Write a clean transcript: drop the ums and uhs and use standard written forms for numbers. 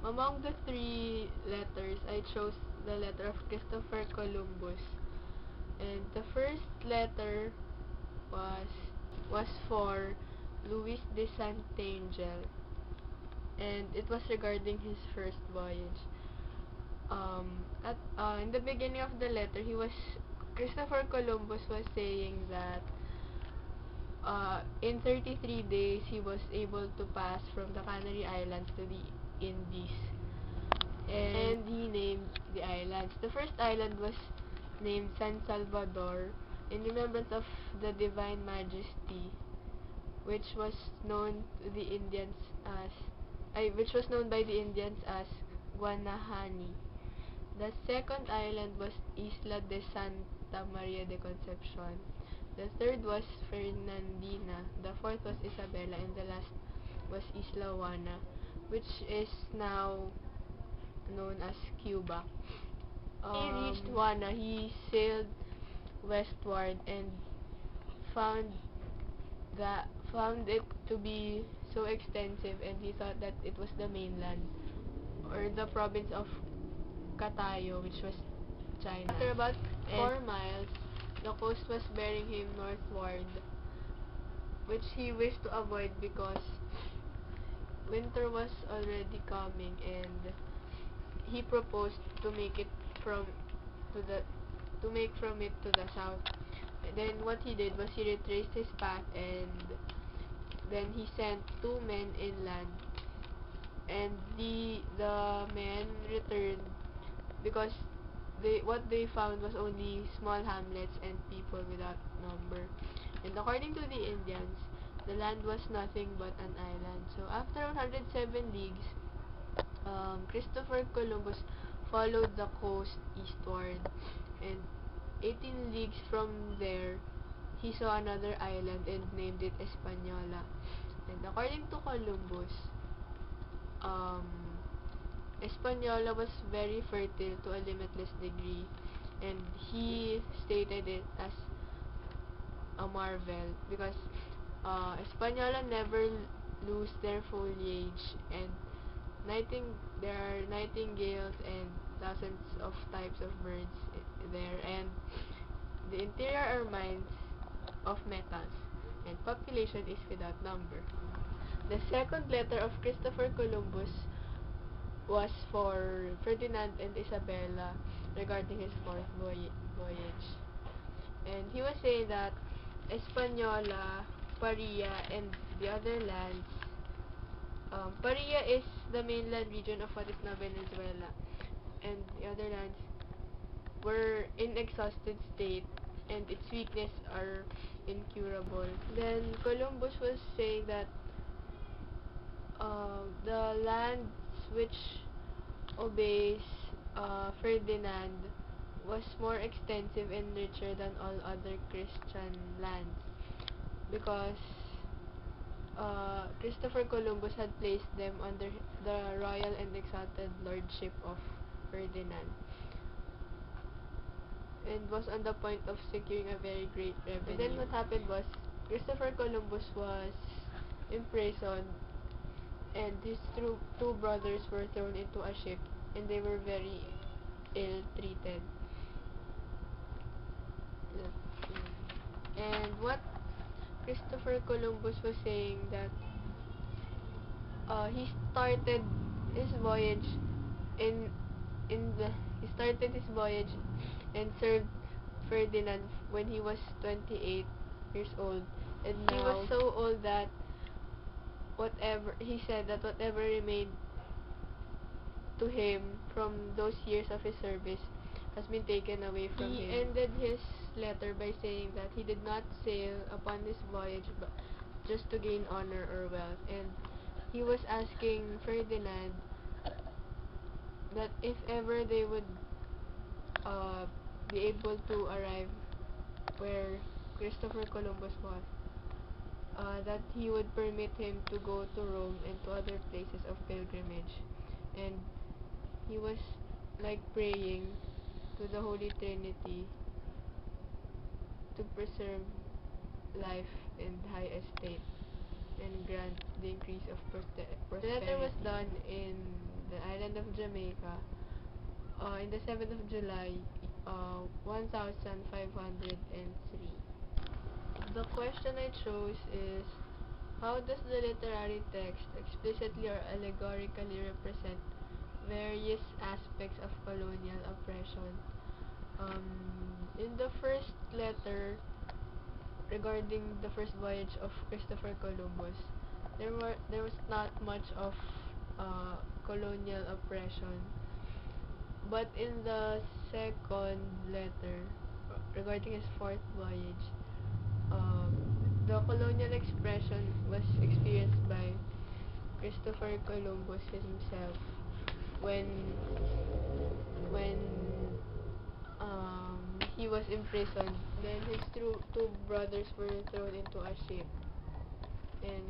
Among the three letters, I chose the letter of Christopher Columbus. And the first letter was for Luis de Santangel, and it was regarding his first voyage. In the beginning of the letter, Christopher Columbus was saying that in 33 days he was able to pass from the Canary Islands to the Indies, and he named the islands. The first island was named San Salvador in remembrance of the Divine Majesty, which was known to the Indians which was known by the Indians as Guanahani. The second island was Isla de Santa Maria de Concepcion. The third was Fernandina. The fourth was Isabela, and the last was Isla Juana, which is now known as Cuba. He reached Juana. He sailed westward and found it to be so extensive, and he thought that it was the mainland or the province of Catayo, which was China. After about 4 miles, the coast was bearing him northward, which he wished to avoid because winter was already coming, and he proposed to make from it to the south. Then what he did was he retraced his path, and then he sent 2 men inland, and the men returned because what they found was only small hamlets and people without number. And according to the Indians, the land was nothing but an island. So after 107 leagues, Christopher Columbus followed the coast eastward, and 18 leagues from there, he saw another island and named it Hispaniola. And according to Columbus, Hispaniola was very fertile to a limitless degree, and he stated it as a marvel because Hispaniola never lose their foliage, and there are nightingales and thousands of types of birds there, and the interior are mines of metals, and population is without number. The second letter of Christopher Columbus was for Ferdinand and Isabella regarding his fourth voyage. And he was saying that Hispaniola, Paria, and the other lands, Paria is the mainland region of what is now Venezuela, and the other lands were in exhausted state, and its weakness are incurable. Then Columbus was saying that the lands which obeys Ferdinand was more extensive and richer than all other Christian lands because Christopher Columbus had placed them under the royal and exalted lordship of Ferdinand, and was on the point of securing a very great revenue. And then what happened was Christopher Columbus was imprisoned, and his two brothers were thrown into a ship, and they were very ill-treated. And what Christopher Columbus was saying that he started his voyage he started his voyage and served Ferdinand when he was 28 years old, and now he was so old that he said that whatever remained to him from those years of his service has been taken away from him. He ended his letter by saying that he did not sail upon this voyage but just to gain honor or wealth, and he was asking Ferdinand that if ever they would be able to arrive where Christopher Columbus was, that he would permit him to go to Rome and to other places of pilgrimage. And he was like praying to the Holy Trinity to preserve life and high estate and grant the increase of prosperity. The letter was done in the island of Jamaica, in the 7th of July, 1503. The question I chose is, how does the literary text explicitly or allegorically represent various aspects of colonial oppression? In the first letter regarding the first voyage of Christopher Columbus, there was not much of colonial oppression. But in the second letter regarding his fourth voyage, um, the colonial expression was experienced by Christopher Columbus himself when when he was imprisoned. Then his two brothers were thrown into a ship, and